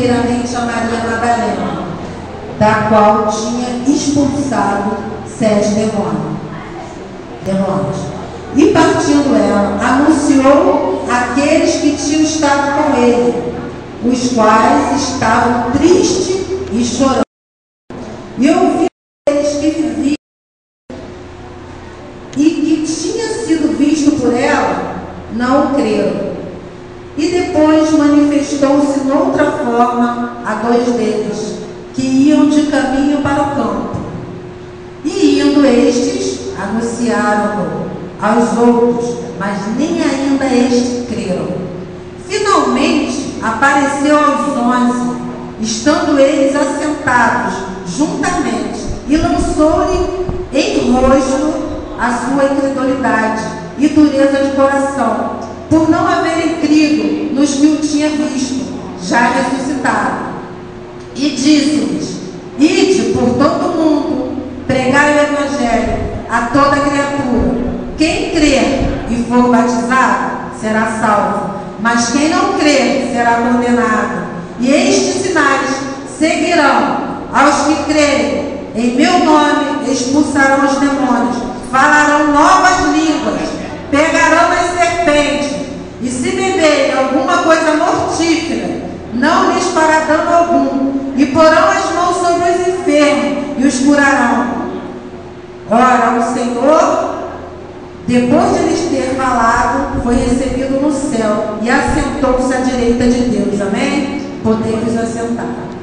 primeiramente a Maria Madalena, da qual tinha expulsado 7 demônios. E partindo ela, anunciou àqueles que tinham estado com ele, os quais estavam tristes e chorando. E ouviu eles que viviam e que tinha sido visto por ela, não creram. E depois manifestou-se noutra forma a 2 deles, que iam de caminho para o campo. E indo estes, anunciaram-no aos outros, mas nem ainda estes creram. Finalmente apareceu aos 11, estando eles assentados juntamente, e lançou-lhe em rosto a sua incredulidade e dureza de coração, por não haverem crido nos que o tinha visto, já ressuscitado. E disse-lhes: ide por todo o mundo, pregai o Evangelho a toda criatura. Quem crer e for batizado será salvo, mas quem não crer será condenado. E estes sinais seguirão aos que crerem. Em meu nome expulsarão os demônios, falarão novas línguas, pegarão as serpentes, e se beberem alguma coisa mortífera, não lhes fará dano algum, e porão as mãos sobre os enfermos e os curarão. Ora, o Senhor, depois de lhes ter falado, foi recebido no céu e assentou-se à direita de Deus. Amém? Podemos assentar.